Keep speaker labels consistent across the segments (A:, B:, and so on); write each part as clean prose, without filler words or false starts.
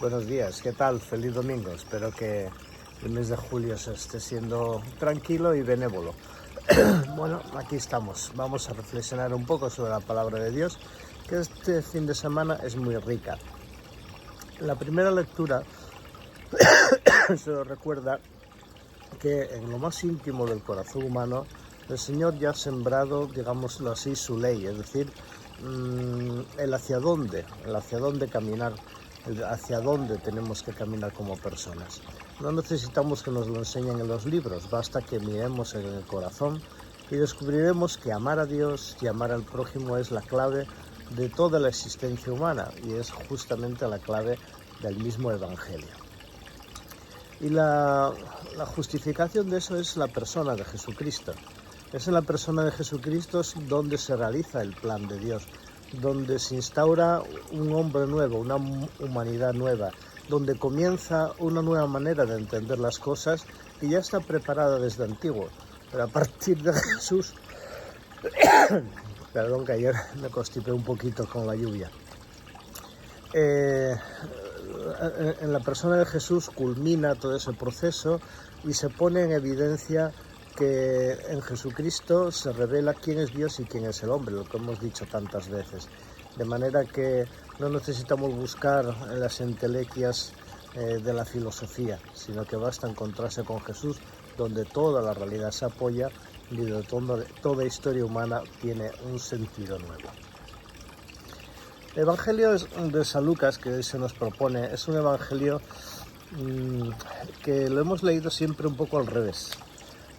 A: Buenos días, ¿qué tal? Feliz domingo. Espero que el mes de julio se esté siendo tranquilo y benévolo. Bueno, aquí estamos. Vamos a reflexionar un poco sobre la palabra de Dios, que este fin de semana es muy rica. La primera lectura se nos recuerda que en lo más íntimo del corazón humano el Señor ya ha sembrado, digámoslo así, su ley, es decir, el hacia dónde caminar, hacia dónde tenemos que caminar como personas. No necesitamos que nos lo enseñen en los libros, basta que miremos en el corazón y descubriremos que amar a Dios y amar al prójimo es la clave de toda la existencia humana y es justamente la clave del mismo Evangelio. Y la justificación de eso es la persona de Jesucristo. Es en la persona de Jesucristo donde se realiza el plan de Dios, donde se instaura un hombre nuevo, una humanidad nueva, donde comienza una nueva manera de entender las cosas que ya está preparada desde antiguo. Pero a partir de Jesús, perdón que ayer me constipé un poquito con la lluvia, en la persona de Jesús culmina todo ese proceso y se pone en evidencia que en Jesucristo se revela quién es Dios y quién es el hombre, lo que hemos dicho tantas veces. De manera que no necesitamos buscar las entelequias de la filosofía, sino que basta encontrarse con Jesús, donde toda la realidad se apoya y donde toda historia humana tiene un sentido nuevo. El Evangelio de San Lucas que hoy se nos propone es un evangelio que lo hemos leído siempre un poco al revés.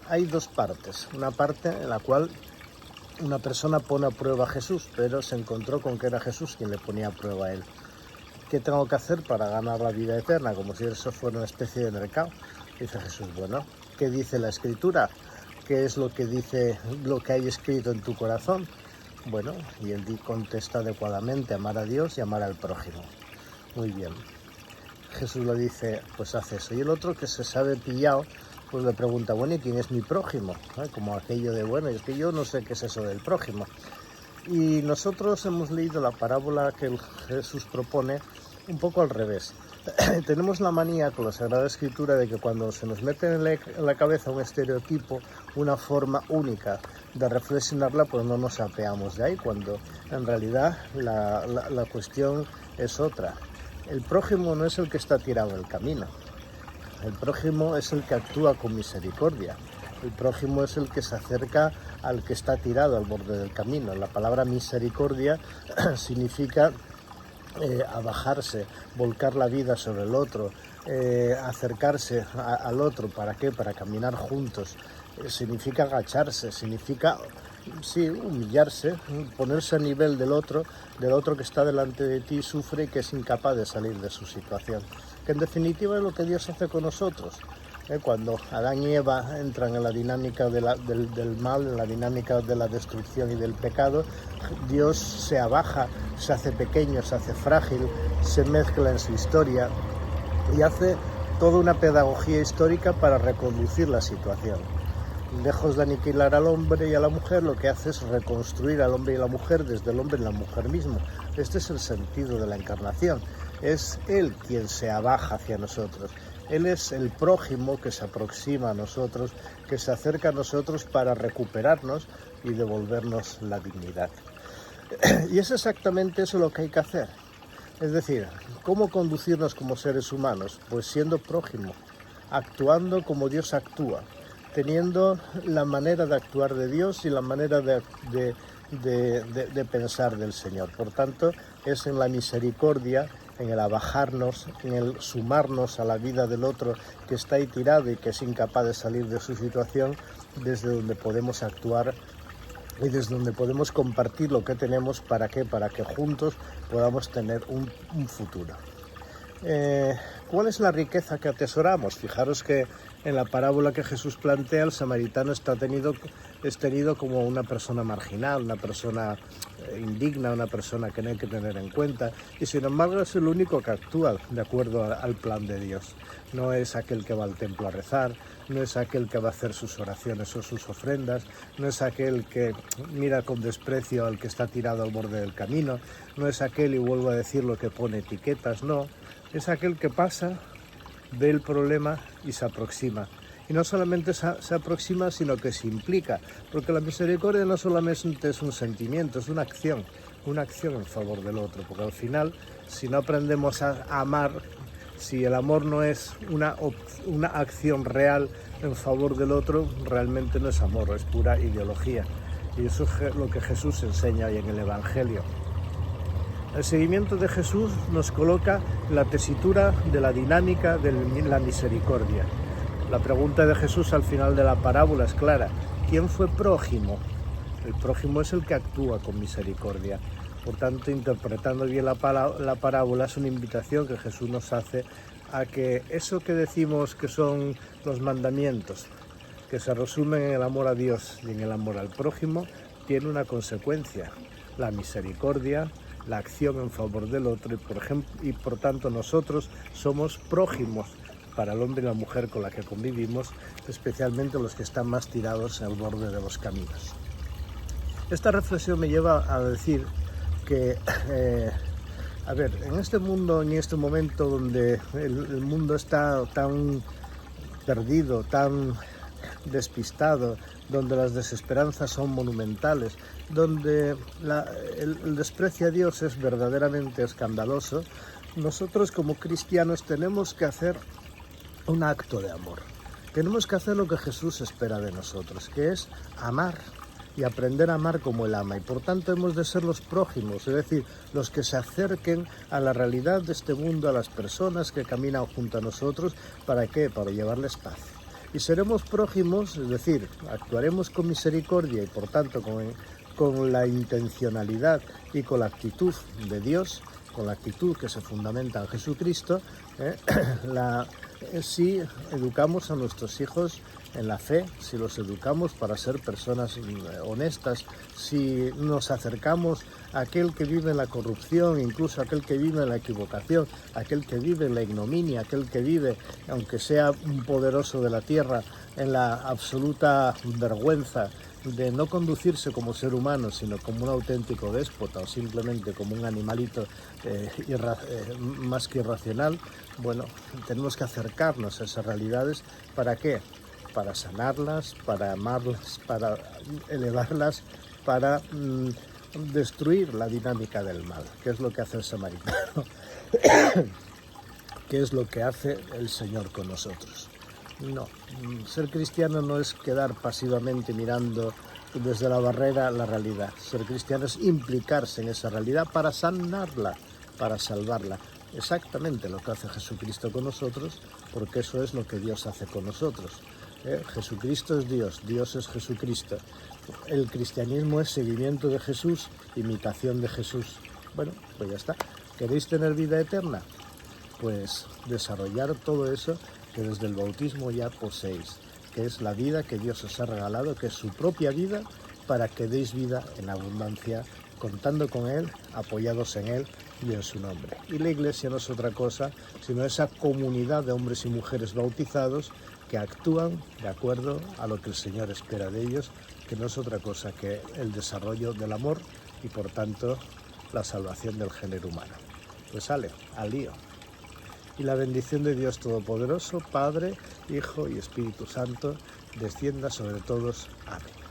A: Hay dos partes, una parte en la cual una persona pone a prueba a Jesús, pero se encontró con que era Jesús quien le ponía a prueba a él. ¿Qué tengo que hacer para ganar la vida eterna? Como si eso fuera una especie de mercado. Dice Jesús, bueno, ¿qué dice la Escritura? ¿Qué es lo que dice lo que hay escrito en tu corazón? Bueno, y él contesta adecuadamente, amar a Dios y amar al prójimo. Muy bien. Jesús le dice, pues haz eso. Y el otro, que se sabe pillado, pues le pregunta, bueno, ¿y quién es mi prójimo? Como aquello de, bueno, es que yo no sé qué es eso del prójimo. Y nosotros hemos leído la parábola que Jesús propone un poco al revés. Tenemos la manía con la Sagrada Escritura de que cuando se nos mete en la cabeza un estereotipo, una forma única de reflexionarla, pues no nos apeamos de ahí, cuando en realidad la cuestión es otra. El prójimo no es el que está tirado en el camino. El prójimo es el que actúa con misericordia. El prójimo es el que se acerca al que está tirado al borde del camino. La palabra misericordia significa abajarse, volcar la vida sobre el otro, acercarse al otro. ¿Para qué? Para caminar juntos. Significa agacharse, significa humillarse, ponerse a nivel del otro que está delante de ti, sufre y que es incapaz de salir de su situación. Que en definitiva es lo que Dios hace con nosotros. Cuando Adán y Eva entran en la dinámica del mal, en la dinámica de la destrucción y del pecado, Dios se abaja, se hace pequeño, se hace frágil, se mezcla en su historia y hace toda una pedagogía histórica para reconducir la situación. Lejos de aniquilar al hombre y a la mujer, lo que hace es reconstruir al hombre y la mujer desde el hombre y la mujer mismo. Este es el sentido de la encarnación. Es Él quien se abaja hacia nosotros. Él es el prójimo que se aproxima a nosotros, que se acerca a nosotros para recuperarnos y devolvernos la dignidad. Y es exactamente eso lo que hay que hacer. Es decir, ¿cómo conducirnos como seres humanos? Pues siendo prójimo, actuando como Dios actúa, teniendo la manera de actuar de Dios y la manera de pensar del Señor. Por tanto, es en la misericordia, en el abajarnos, en el sumarnos a la vida del otro que está ahí tirado y que es incapaz de salir de su situación, desde donde podemos actuar y desde donde podemos compartir lo que tenemos. ¿Para qué? Para que juntos podamos tener un futuro. ¿Cuál es la riqueza que atesoramos? Fijaros que en la parábola que Jesús plantea, el samaritano es tenido como una persona marginal, una persona indigna, una persona que no hay que tener en cuenta, y sin embargo es el único que actúa de acuerdo al plan de Dios. No es aquel que va al templo a rezar, no es aquel que va a hacer sus oraciones o sus ofrendas, no es aquel que mira con desprecio al que está tirado al borde del camino, no es aquel, y vuelvo a decir, lo que pone etiquetas, no, es aquel que pasa, ve el problema y se aproxima. Y no solamente se aproxima, sino que se implica, porque la misericordia no solamente es un sentimiento, es una acción en favor del otro, porque al final, si no aprendemos a amar, si el amor no es una acción real en favor del otro, realmente no es amor, es pura ideología. Y eso es lo que Jesús enseña hoy en el Evangelio. El seguimiento de Jesús nos coloca en la tesitura de la dinámica de la misericordia. La pregunta de Jesús al final de la parábola es clara: ¿quién fue prójimo? El prójimo es el que actúa con misericordia. Por tanto, interpretando bien la parábola, es una invitación que Jesús nos hace a que eso que decimos que son los mandamientos, que se resumen en el amor a Dios y en el amor al prójimo, tiene una consecuencia: la misericordia, la acción en favor del otro, y por tanto nosotros somos prójimos para el hombre y la mujer con la que convivimos, especialmente los que están más tirados al borde de los caminos. Esta reflexión me lleva a decir que, en este mundo, en este momento donde el mundo está tan perdido, tan despistado, donde las desesperanzas son monumentales, donde el desprecio a Dios es verdaderamente escandaloso, nosotros como cristianos tenemos que hacer un acto de amor. Tenemos que hacer lo que Jesús espera de nosotros, que es amar y aprender a amar como Él ama. Y por tanto hemos de ser los prójimos, es decir, los que se acerquen a la realidad de este mundo, a las personas que caminan junto a nosotros. ¿Para qué? Para llevarles paz. Y seremos prójimos, es decir, actuaremos con misericordia y por tanto con la intencionalidad y con la actitud de Dios, con la actitud que se fundamenta en Jesucristo, si educamos a nuestros hijos en la fe, si los educamos para ser personas honestas, si nos acercamos a aquel que vive en la corrupción, incluso a aquel que vive en la equivocación, a aquel que vive en la ignominia, aquel que vive, aunque sea un poderoso de la tierra, en la absoluta vergüenza de no conducirse como ser humano, sino como un auténtico déspota o simplemente como un animalito más que irracional. Bueno, tenemos que acercarnos a esas realidades. ¿Para qué? Para sanarlas, para amarlas, para elevarlas, para destruir la dinámica del mal, que es lo que hace el samaritano, que es lo que hace el Señor con nosotros. No, ser cristiano no es quedar pasivamente mirando desde la barrera la realidad. Ser cristiano es implicarse en esa realidad para sanarla, para salvarla. Exactamente lo que hace Jesucristo con nosotros, porque eso es lo que Dios hace con nosotros. Jesucristo es Dios, Dios es Jesucristo. El cristianismo es seguimiento de Jesús, imitación de Jesús. Bueno, pues ya está. ¿Queréis tener vida eterna? Pues desarrollar todo eso que desde el bautismo ya poseéis, que es la vida que Dios os ha regalado, que es su propia vida, para que deis vida en abundancia, contando con Él, apoyados en Él y en su nombre. Y la Iglesia no es otra cosa, sino esa comunidad de hombres y mujeres bautizados que actúan de acuerdo a lo que el Señor espera de ellos, que no es otra cosa que el desarrollo del amor y por tanto la salvación del género humano. Pues sale, al lío. Y la bendición de Dios Todopoderoso, Padre, Hijo y Espíritu Santo, descienda sobre todos. Amén.